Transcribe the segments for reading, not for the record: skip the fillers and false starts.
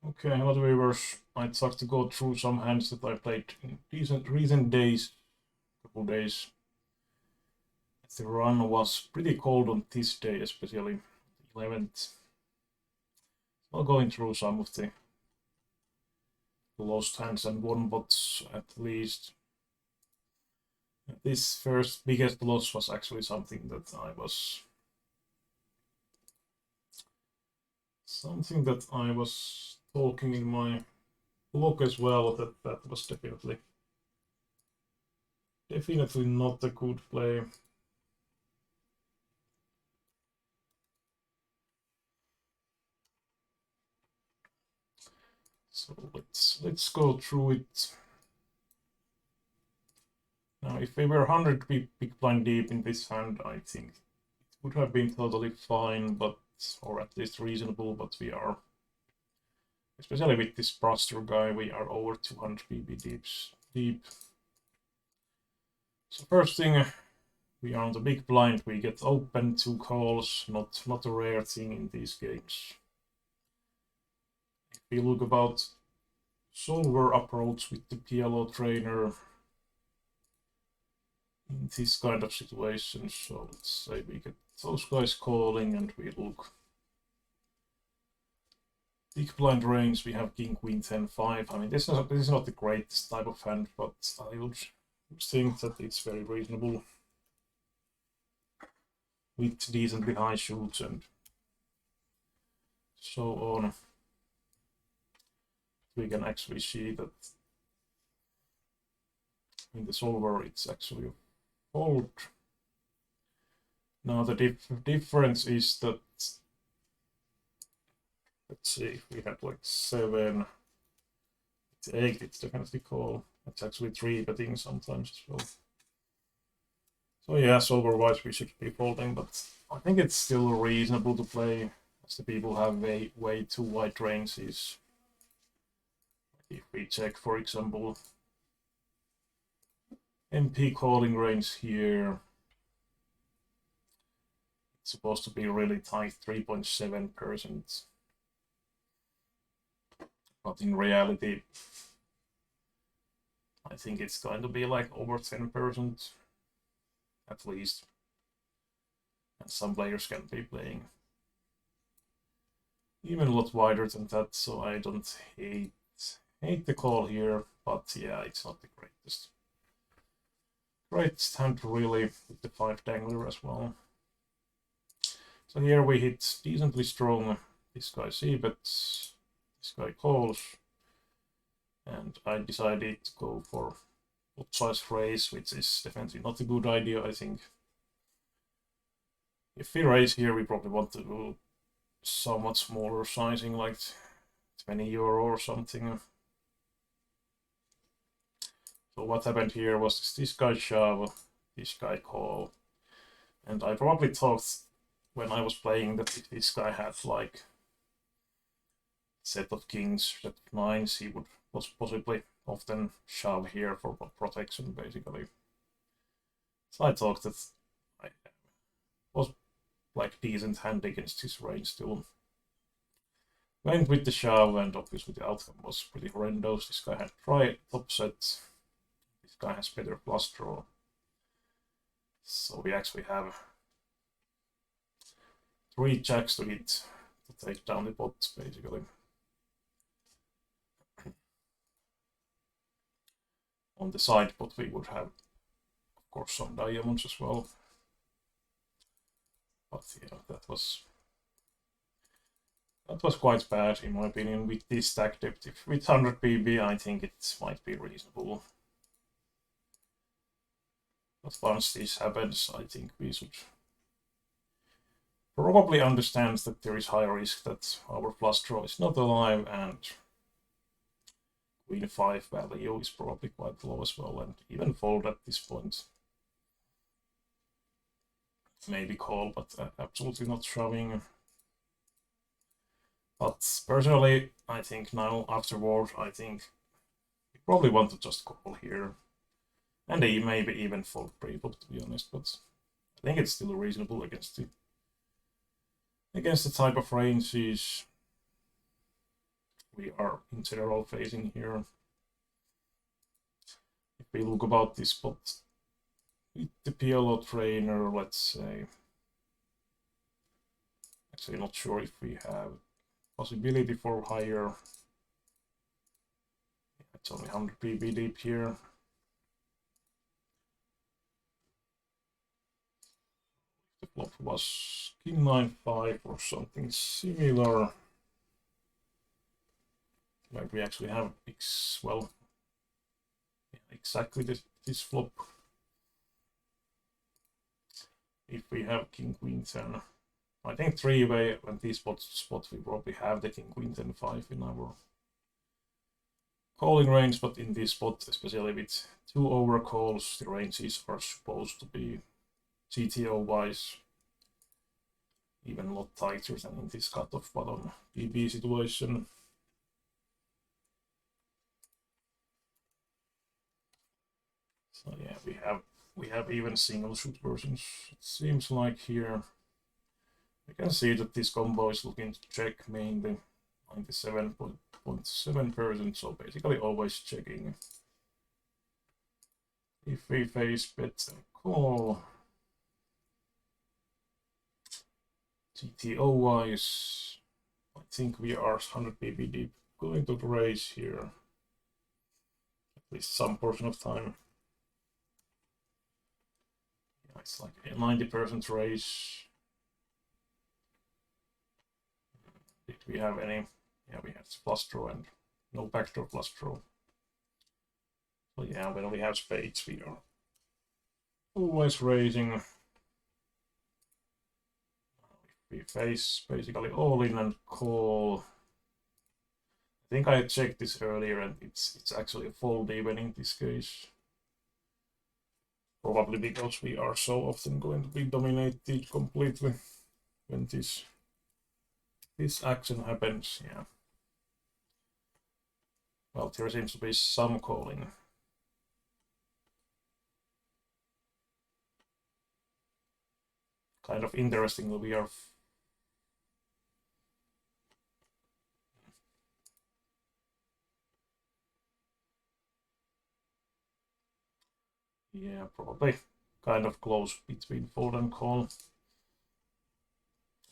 Okay, hello viewers. I'd like to go through some hands that I played in recent days, couple days. The run was pretty cold on this day, especially 11th. I'll going through some of the lost hands and won bots at least. This first biggest loss was actually something that I was talking in my blog as well, that was definitely not a good play. So let's go through it. Now, if we were 100 big blind deep in this hand, I think it would have been totally fine, but or at least reasonable. But we are, especially with this Bruster guy, we are over 200 BB deep. So first thing, we are on the big blind. We get open 2 calls, not a rare thing in these games. If we look about solver approach with the PLO trainer in this kind of situation, so let's say we get those guys calling and we look big blind range. We have king, queen, 10, 5. I mean, this is not the greatest type of hand, but I would think that it's very reasonable with decently high shoots and so on. We can actually see that in the solver it's actually a fold. Now the difference is that, let's see, if we had like 7, 8, it's definitely call. It's actually 3 betting sometimes as well. So yeah, solver-wise we should be folding, but I think it's still reasonable to play as the people have way too wide ranges. If we check, for example, MP calling range here, it's supposed to be really tight, 3.7%. But in reality, I think it's going to be like over 10% at least. And some players can be playing even a lot wider than that, so I don't hate the call here, but yeah, it's not the greatest hand really, with the 5 dangler as well. So here we hit decently strong. This guy c-bets, this guy calls, and I decided to go for pot size raise, which is definitely not a good idea, I think. If we raise here, we probably want to do somewhat smaller sizing, like 20 euro or something. So what happened here was this guy shove, this guy call, and I probably thought when I was playing that if this guy had like set of kings, set of 9s, he would possibly often shove here for protection, basically. So I thought that I was like decent hand against his range still. Went with the shove, and obviously the outcome was pretty horrendous. This guy had try top set. This guy has better plus draw. So we actually have 3 jacks to hit to take down the pot, basically. On the side pot we would have, of course, some diamonds as well. But yeah, that was quite bad in my opinion with this stack depth. If with 100 PB, I think it might be reasonable. But once this happens, I think we should probably understand that there is high risk that our flush draw is not alive, and queen 5 value is probably quite low as well, and even fold at this point. Maybe call, but absolutely not shoving. But personally, I think now afterward, I think you probably want to just call here, and maybe even fold pre-flop, to be honest. But I think it's still reasonable against the type of ranges we are in general facing here. If we look about this spot with the PLO trainer, let's say, actually not sure if we have possibility for higher. It's only 100 pp deep here. The flop was king 9-5 or something similar. Like we actually have well, yeah, exactly this flop. If we have king queen 10, I think 3-way when these spots we probably have the king queen 10-5 in our calling range, but in this spot, especially with 2 overcalls, the ranges are supposed to be GTO wise even a lot tighter than in this cutoff bottom BB situation. So yeah, we have even single shoot versions. It seems like here we can see that this combo is looking to check mainly 97.7%, so basically always checking. If we face bet and call, GTO wise, I think we are 100 pp deep going to raise here, at least some portion of time. Yeah, it's like a 90% raise. Did we have any? Yeah, we had flush draw and no backdoor flush draw. So yeah, when we have spades, we are always raising. We face basically all in and call. I think I checked this earlier and it's actually a fold even in this case. Probably because we are so often going to be dominated completely when this action happens, yeah. Well, there seems to be some calling. Kind of interestingly, we are yeah, probably kind of close between fold and call.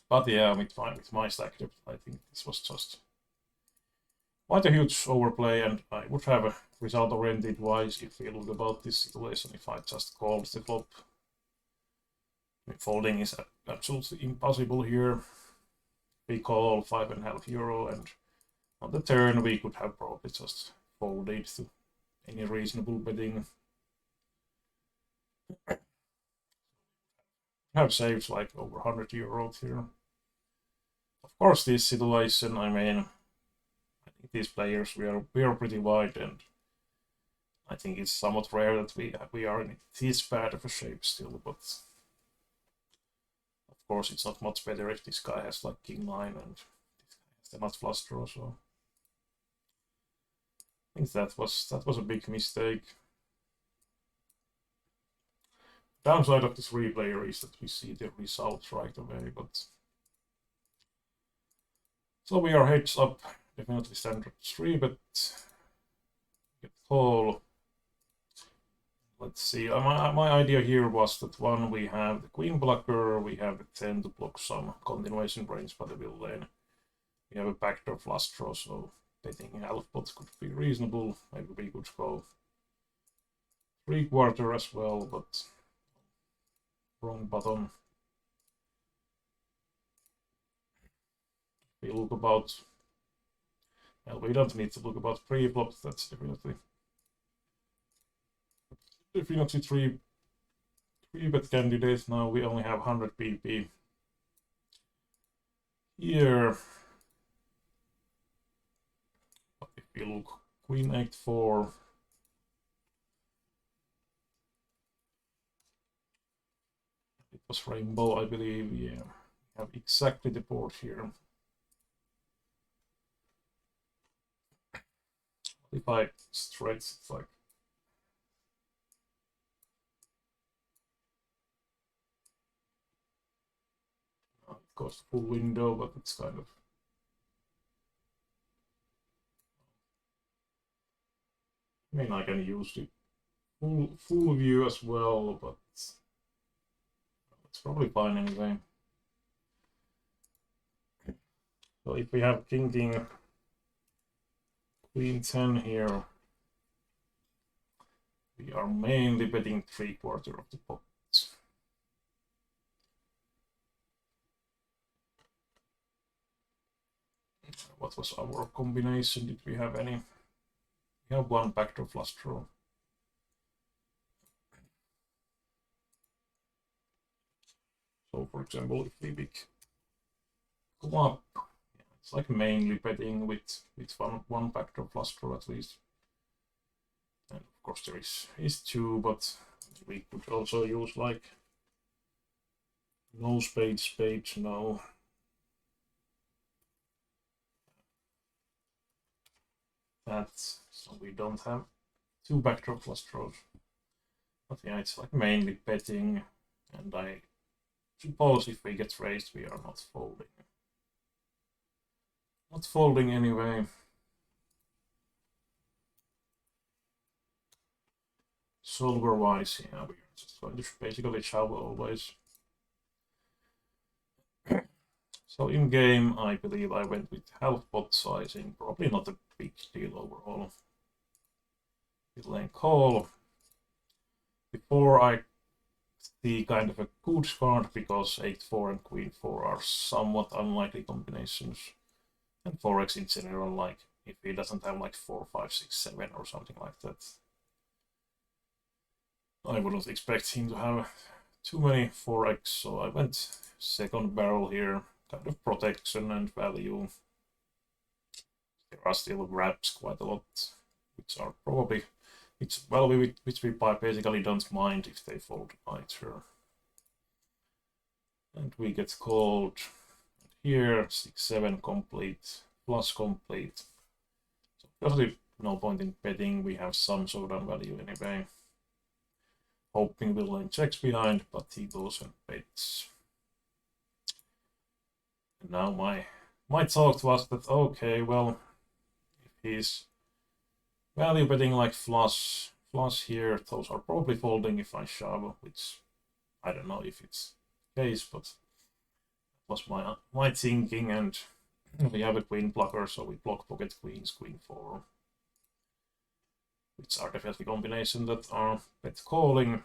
But yeah, with my stack depth, I think this was just quite a huge overplay, and I would have a result oriented wise if we look about this situation if I just called the flop. Folding is absolutely impossible here. We call €5.5, and on the turn we could have probably just folded to any reasonable betting. Have saved like over €100 here. Of course, this situation, I mean, I think these players we are pretty wide, and I think it's somewhat rare that we are in this bad of a shape still, but of course it's not much better if this guy has like king 9 and this guy has the nut flush draw, so I think that was a big mistake. Downside of this replayer is that we see the result right away, but so we are heads up, definitely standard 3, but get call. Let's see, my idea here was that one, we have the queen blocker, we have the 10 to block some continuation range by the middle lane. We have a backdoor flush draw, so betting half pot could be reasonable. Maybe we could go 3/4 as well, but wrong button. We look about, well, we don't need to look about pre-flop, that's definitely 3-bet candidate. Now we only have 100 pp here. But if we look queen 8-4, it was rainbow, I believe. Yeah, we have exactly the board here. If I stretch, it's like it goes full window, but it's kind of I mean, I can use the full view as well, but it's probably fine anyway. So if we have king, queen 10 here, we are mainly betting 3/4 of the pot. What was our combination? Did we have any? We have one backdoor flush draw. So for example, if we come up, it's like mainly betting with one backdoor flush draw at least. And of course there is two, but we could also use like no spades, no. That, so we don't have two backdoor flush draws. But yeah, it's like mainly betting, and I suppose if we get raised, we are not folding. Not folding anyway. Solver wise, yeah, we're just going to basically shove always. So in game, I believe I went with half pot sizing, probably not a big deal overall. With lane call. Before I see kind of a good card, because 8-4 and queen 4 are somewhat unlikely combinations. And 4x in general, like if he doesn't have like 4, 5, 6, 7 or something like that, I wouldn't expect him to have too many 4x, so I went second barrel here, kind of protection and value. There are still grabs quite a lot, which are probably, which we basically don't mind if they fold either. And we get called here, 6-7 complete, plus complete. So obviously no point in betting, we have some showdown value anyway. Hoping Villain checks behind, but he goes and bets. And now my thought was that, okay, well, if he's value betting like flush here, those are probably folding if I shove, which I don't know if it's the case, but that was my thinking. And we have a queen blocker, so we block pocket queens, queen 4, which are definitely combinations that are bet calling.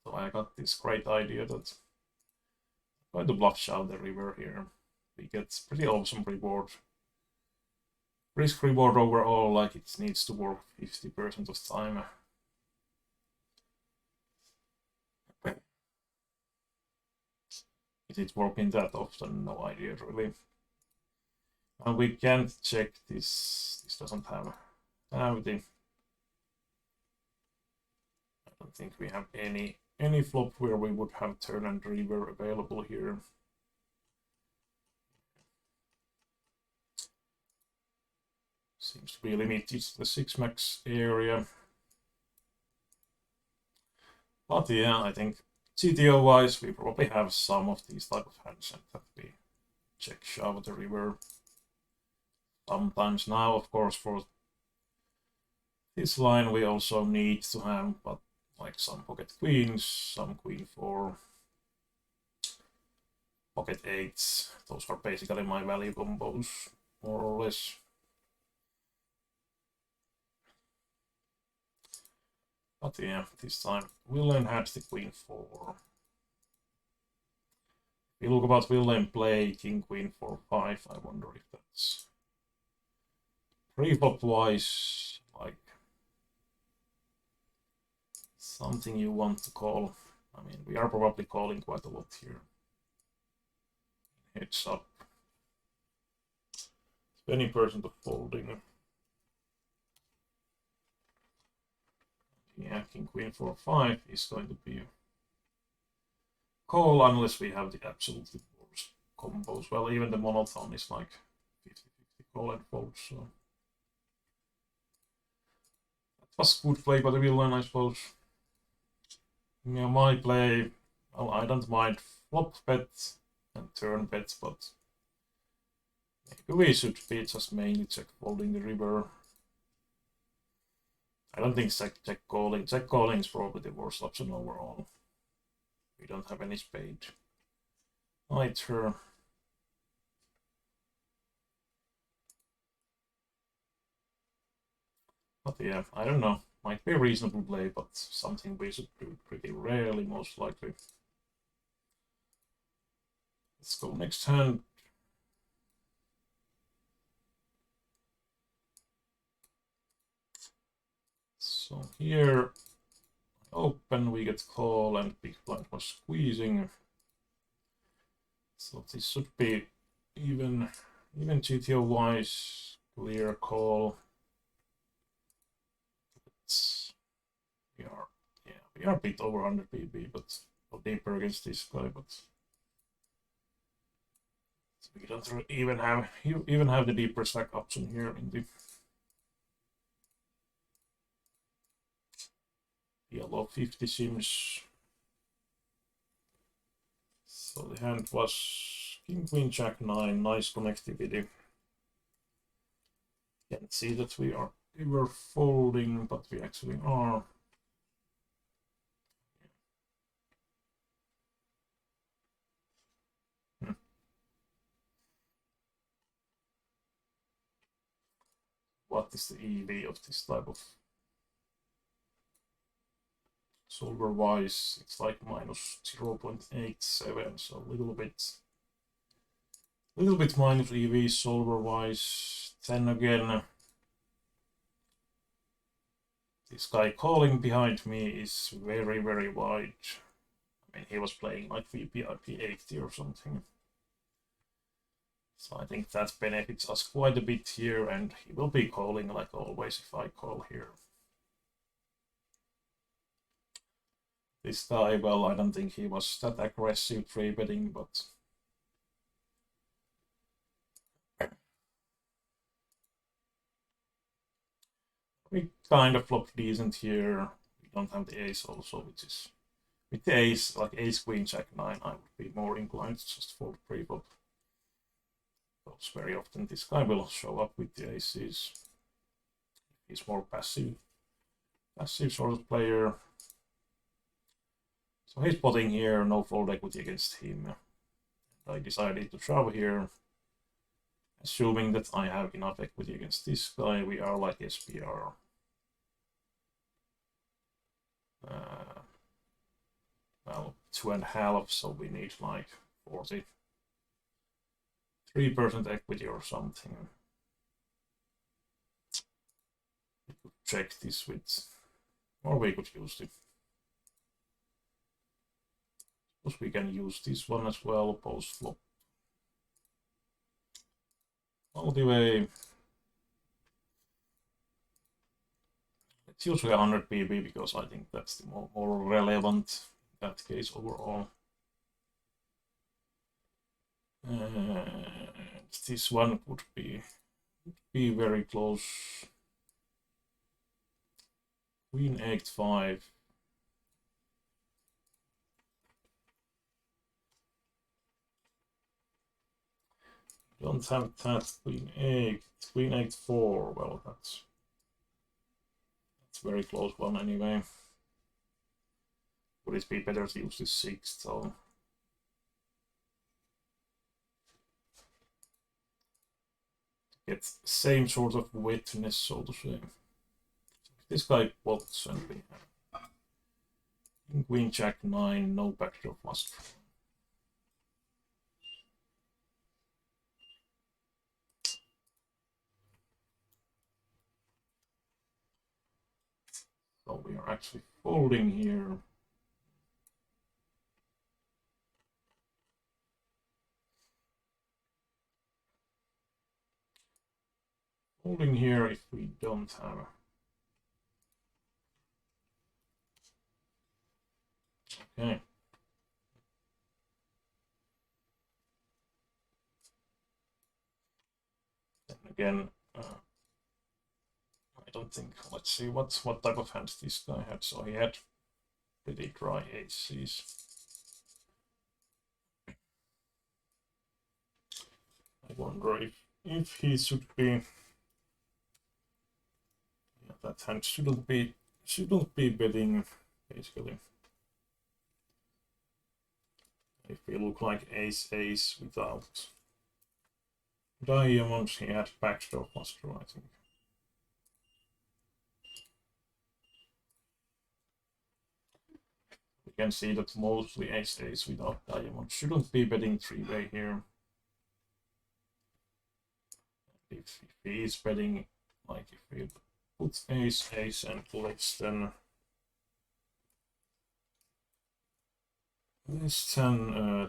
So I got this great idea that I'm going to bluff shove the river here. We get pretty awesome reward. Risk reward overall, like it needs to work 50% of time. Is it working that often? No idea really. And we can't check this. This doesn't have the. I don't think we have any flop where we would have turn and river available here. Seems to be limited to the 6 max area. But yeah, I think GTO wise, we probably have some of these type of hands that we check shove the river. Sometimes now, of course, for this line we also need to have, but like some pocket queens, some queen 4, pocket 8s. Those are basically my value combos, more or less. But yeah, this time William had the queen 4. If you look about William play king queen 4 5, I wonder if that's pre-flop wise like something you want to call. I mean, we are probably calling quite a lot here. Heads up. 20% of folding. Yeah, king queen 4 5 is going to be a call unless we have the absolutely worst combos. Well, even the monotone is like 50-50 call and fold, so that was good play by the villain, I suppose. Yeah, my play, well, I don't mind flop bets and turn bets, but maybe we should be just mainly check folding the river. I don't think check calling. Check calling is probably the worst option overall. We don't have any spade either. But yeah, I don't know. Might be a reasonable play, but something we should do pretty rarely, most likely. Let's go next hand. So here, open, we get call, and big blind was squeezing. So this should be even GTO wise, clear call. We are a bit over 100 PB, but deeper against this guy, but we don't even have the deeper stack option here in the PLO50 sims. So the hand was King, Queen, Jack, 9, nice connectivity. Can't see that we were folding, but we actually are. What is the EV of this type of solver wise? It's like minus 0.87, so a little bit minus EV solver wise. Then again, this guy calling behind me is very wide. I mean, he was playing like VPIP 80 or something. So I think that benefits us quite a bit here, and he will be calling like always if I call here. This guy, well, I don't think he was that aggressive 3-betting, but we kind of flopped decent here. We don't have the ace also, which is with the ace, like ace, queen, jack, 9, I would be more inclined to just fold pre-flop. Because very often this guy will show up with the aces. He's more passive sort of player. So he's potting here, no fold equity against him. I decided to shove here, assuming that I have enough equity against this guy. We are like SPR. Well, 2.5, so we need like 43% equity or something. We could check this with, or we could use it. Suppose we can use this one as well, post flop. Multi-way. It's usually 100 PB because I think that's the more relevant in that case overall. And this one would be very close. Queen 8-5. Don't have that. Queen 8, Queen 8-4. Well, that's very close one anyway. Would it be better to use this 6th though? Get same sort of wetness, so to say. This guy pots and we have Queen Jack 9, no backdoor flush. So we are actually folding here. Folding here if we don't have. Okay. Then again, I don't think. Let's see what type of hands this guy had. So he had pretty dry aces. I wonder if he should be. Yeah, that hand shouldn't be betting basically. If we look like ace without diamonds, he had backdoor plus draw, I think. We can see that mostly ace without diamonds shouldn't be betting three-way here. If he is betting, like if we put ace and less than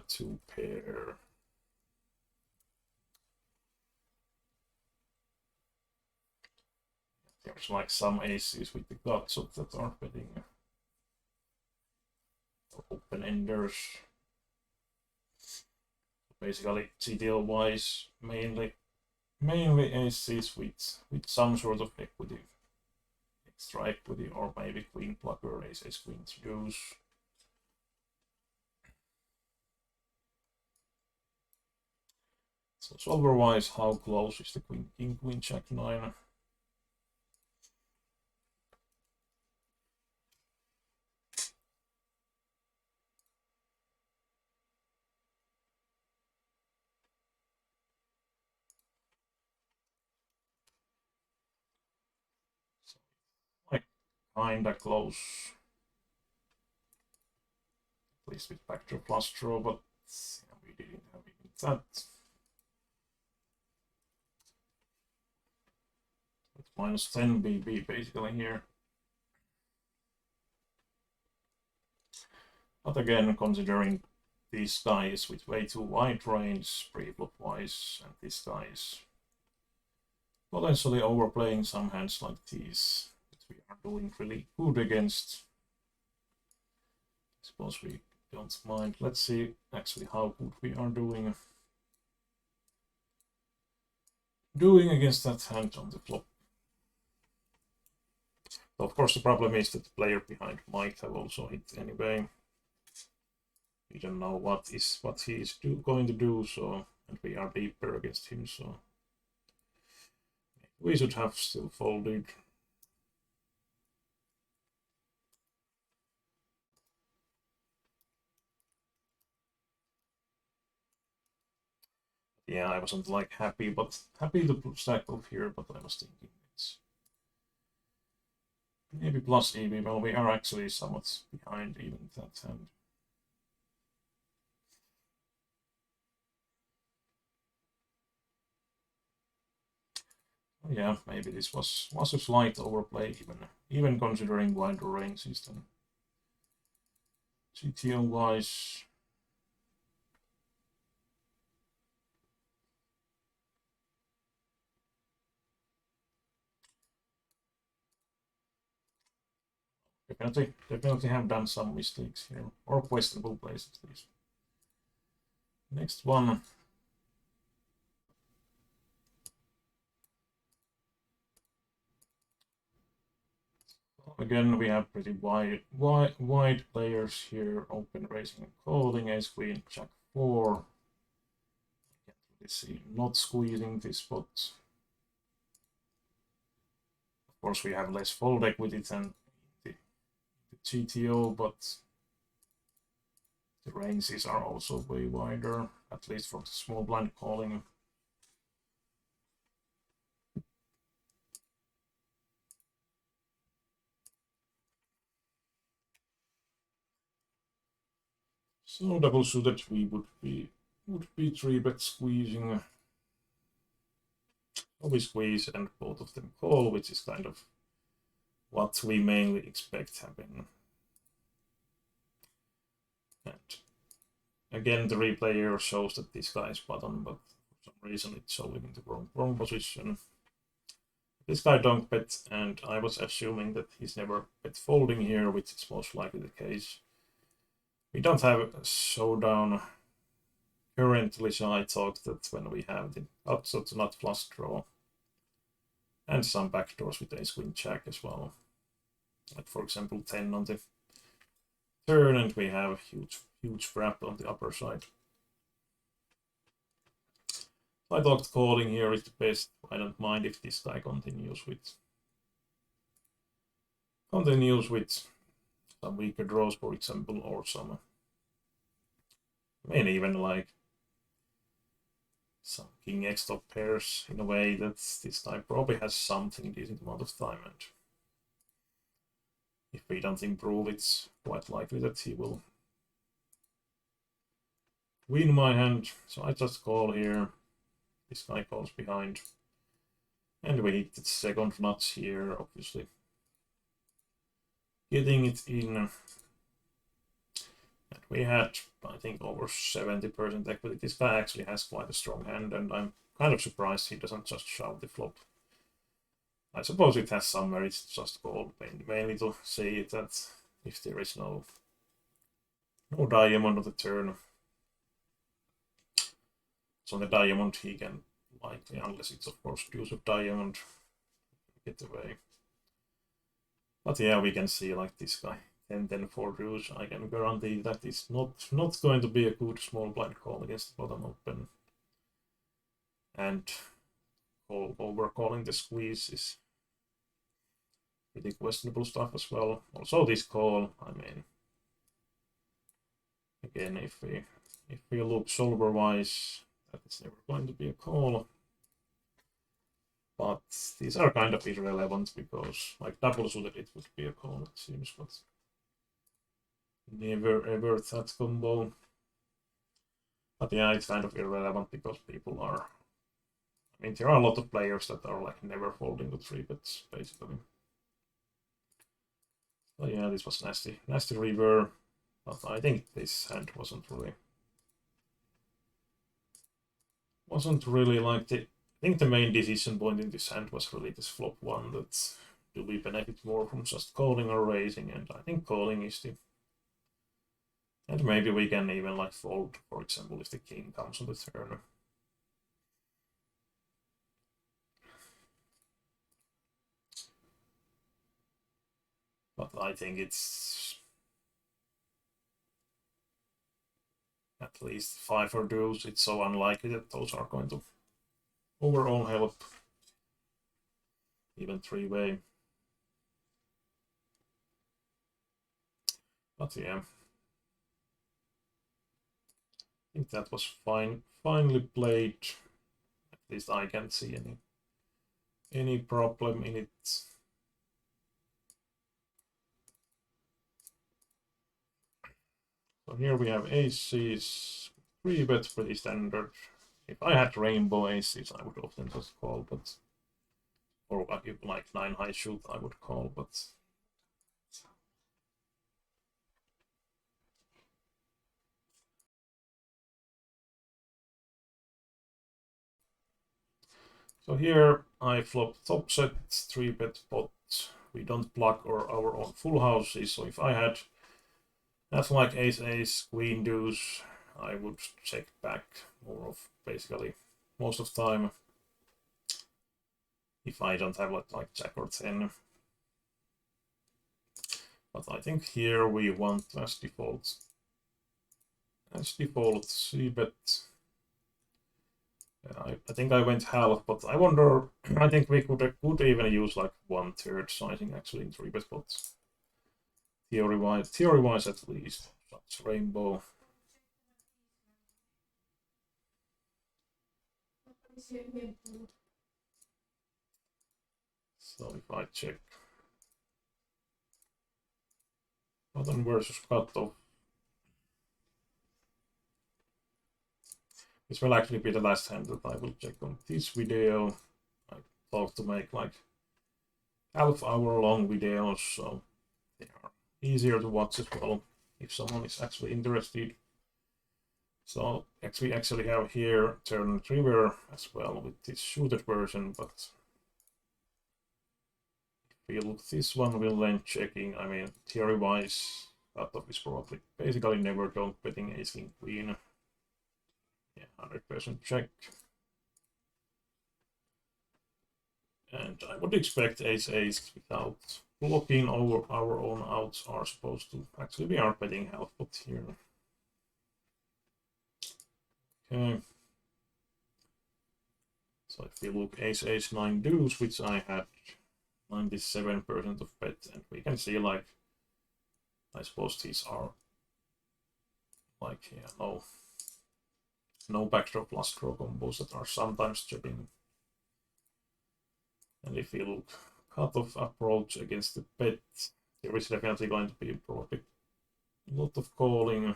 2 pair. There's like some aces with the guts of that are betting open enders. Basically, GTL wise, mainly aces with some sort of equity, extra equity, or maybe queen blocker, ace queen deuce. So solver wise, how close is the queen king queen jack 9? So, like kinda close, at least with backdoor plus draw, but yeah, we didn't have even that. It's minus 10 BB basically here. But again, considering these guys with way too wide range pre-flop wise, and this guy is potentially overplaying some hands like these that we are doing really good against. I suppose we don't mind. Let's see actually how good we are doing against that hand on the flop. Of course, the problem is that the player behind might have also hit anyway. We don't know what he is going to do, so, and we are deeper against him, so we should have still folded. Yeah, I wasn't like happy to stack off here, but I was thinking it's maybe plus EV. Well, we are actually somewhat behind even that hand. Yeah, maybe this was a slight overplay, even considering wider ranges than GTO wise. Definitely have done some mistakes here, or questionable plays at least. Next one. Again, we have pretty wide players here. Open, raising, and calling. Ace queen, jack 4. Can't really see not squeezing this spot. Of course, we have less fold equity than the GTO, but the ranges are also way wider, at least for the small blind calling. So double suited we would be 3-bet squeezing. We squeeze and both of them call, which is kind of what we mainly expect happen. And again, the replay here shows that this guy is bottom, but for some reason it's showing in the wrong position. This guy don't bet, and I was assuming that he's never bet folding here, which is most likely the case. We don't have a showdown currently, so I thought that when we have the outside not flush draw and some backdoors with ace queen jack as well, like for example 10 on the turn, and we have huge wrap on the upper side. I thought calling here is the best. I don't mind if this guy continues with continues with some weaker draws, for example, or some, I mean, even like some king x top pairs in a way that this guy probably has something decent amount of time, and if we don't improve, it's quite likely that he will win my hand. So I just call here. This guy calls behind. And we hit the second nuts here, obviously. Getting it in. And we had, I think, over 70% equity. This guy actually has quite a strong hand, and I'm kind of surprised he doesn't just shove the flop. I suppose it has some merit, just call, mainly to say that if there is no diamond on the turn, so on the diamond he can likely, unless it's of course deuce of diamond, get away. But yeah, we can see like this guy 10-10 for deuce. I can guarantee that it's not going to be a good small blind call against the bottom open. And overcalling the squeeze is pretty questionable stuff as well. Also this call, I mean, again, if we look solver wise, that is never going to be a call. But these are kind of irrelevant because like double suited it would be a call, it seems, but never ever that combo. But yeah, it's kind of irrelevant because people are, I mean, there are a lot of players that are like never folding to 3-bets basically. So yeah, this was nasty river, but I think this hand wasn't really like the. I think the main decision point in this hand was really this flop one, that do we benefit more from just calling or raising, and I think calling is the. And maybe we can even like fold, for example, if the king comes on the turn. But I think it's at least 5 or deuce. It's so unlikely that those are going to overall help. Even 3-way. But yeah. I think that was finely played. At least I can't see any problem in it. So here we have aces, 3-bet pretty standard. If I had rainbow aces, I would often just call, but or like 9 high shoot, I would call, but so here I flop top set, 3-bet pot. We don't block our own full houses, so if I had like ace, queen, deuce, I would check back more of basically most of the time. If I don't have like jack or 10. But I think here we want as default. As default, 3-bet. I think I went half, but I wonder, I think we could even use like 1/3 sizing actually in 3-bet pots. Theory-wise at least. That's rainbow. So if I check button versus cutoff, this will actually be the last hand that I will check on this video. I thought to make like half-hour long videos, so they are easier to watch as well if someone is actually interested. So we actually have here turn river as well with this shooter version, but if we look this one, we'll then checking. I mean, theory-wise, cutoff is probably basically never don't betting ace king queen. Yeah, 100% check. And I would expect ace without blocking over our own outs are supposed to. Actually, we are betting half pot here. Okay. So if we look ace, 9 deuce, which I had 97% of bet, and we can see like, I suppose these are like, yeah, no backdoor plus draw combos that are sometimes chipping. And if you look cutoff approach against the bet, there is definitely going to be probably a lot of calling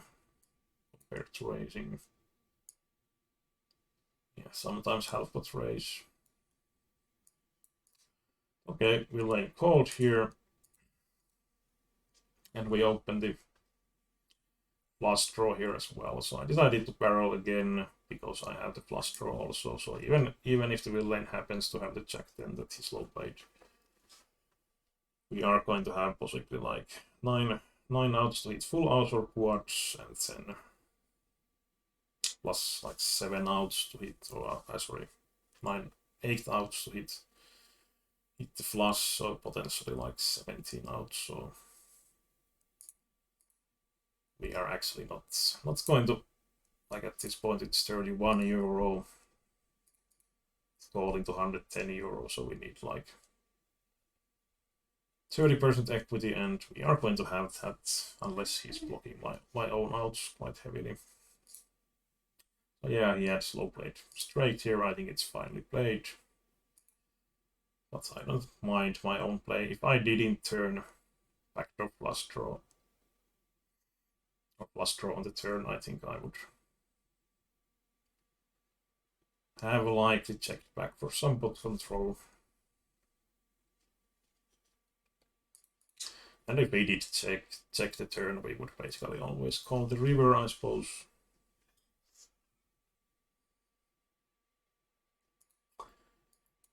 compared to raising. Yeah, sometimes half pot raise. Okay, we lay called here, and we open the flush draw here as well. So I decided to barrel again because I have the flush draw also. So even if the villain happens to have the jack 10 that he's low played, we are going to have possibly like nine outs to hit full outs or quads, and then plus like 7 outs to hit, or sorry, 8 outs to hit the flush, so potentially like 17 outs. So we are actually not going to, like at this point it's 31 euro, it's going to 110 euro, so we need like 30% equity, and we are going to have that unless he's blocking my own outs quite heavily. So yeah, he had slow played straight here. I think it's finely played, but I don't mind my own play. If I didn't turn backdoor flush draw or flush draw on the turn, I think I would have likely checked back for some pot control. And if we did check the turn, we would basically always call the river, I suppose.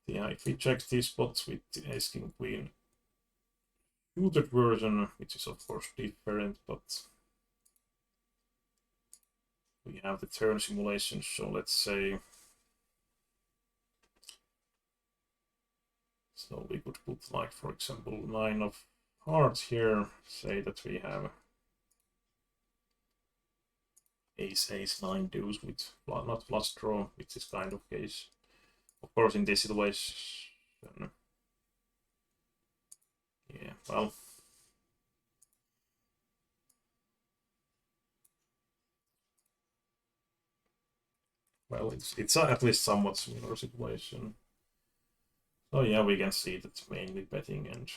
Yeah, if we check these spots with the ace king queen suited version, which is of course different, but we have the turn simulation. So let's say, so we could put like, for example, 9 of hearts here, say that we have ace 9 deuce with not flush draw, which is kind of case. Of course, in this situation, yeah, well, it's at least somewhat similar situation. So yeah, we can see that mainly betting, and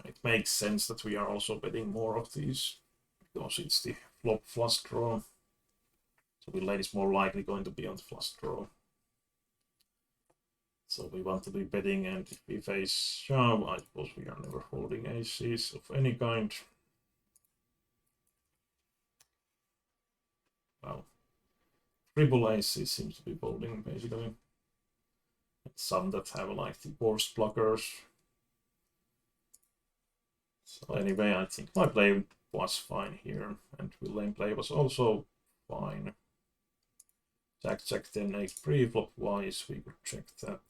it makes sense that we are also betting more of these because it's the flop flush draw. So the lane is more likely going to be on the flush draw. So we want to be betting, and if we face shove, I suppose we are never holding aces of any kind. Well, triple aces seems to be folding basically. And some that have like the worst blockers. So anyway, I think my play was fine here, and the lane play was also fine. Jack 10 8 pre-flop wise, we could check that.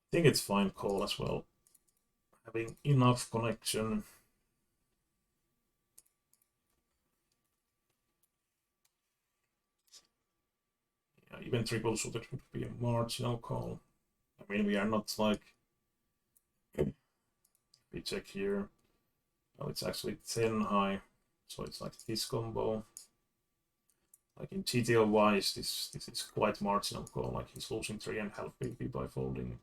I think it's fine call as well. Having enough connection. Yeah, even triple suited would be a marginal call. I mean, we are not like, we check here. Oh, it's actually 10 high, so it's like this combo. Like in GTO wise, this is quite marginal call. Like he's losing 3.5 BP by folding.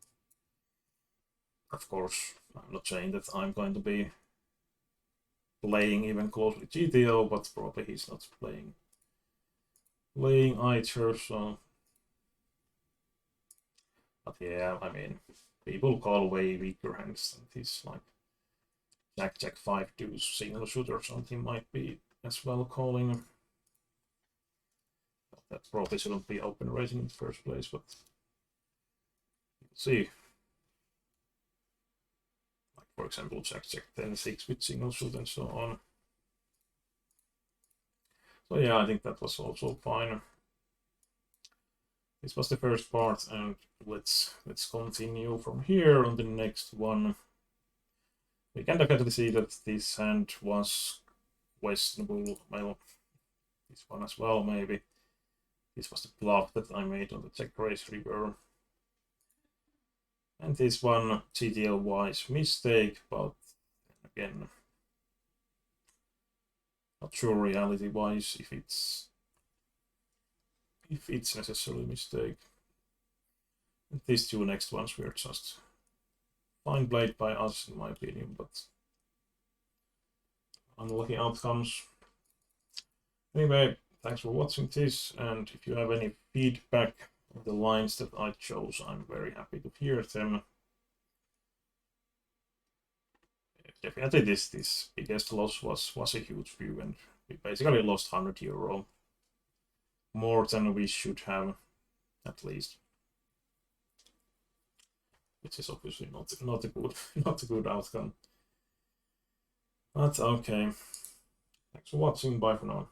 Of course, I'm not saying that I'm going to be playing even close with GTO, but probably he's not playing either. So, but yeah, I mean, people call way weaker hands than this, like Jack 5 deuce single shooter or something might be as well calling. That probably shouldn't be open raising in the first place, but we'll see. Like for example, Jack 10 6 with single shoot and so on. So yeah, I think that was also fine. This was the first part, and let's continue from here on the next one. We can definitely see that this hand was questionable. Well, this one as well, maybe. This was the bluff that I made on the check raise river. And this one GTL-wise mistake, but again, not sure reality-wise if it's necessarily a mistake. And these two next ones were just fine played by us, in my opinion, but unlucky outcomes. Anyway, thanks for watching this, and if you have any feedback on the lines that I chose, I'm very happy to hear them. Definitely this biggest loss was a huge view, and we basically lost €100. More than we should have, at least. Which is obviously not a good outcome. But okay. Thanks for watching, bye for now.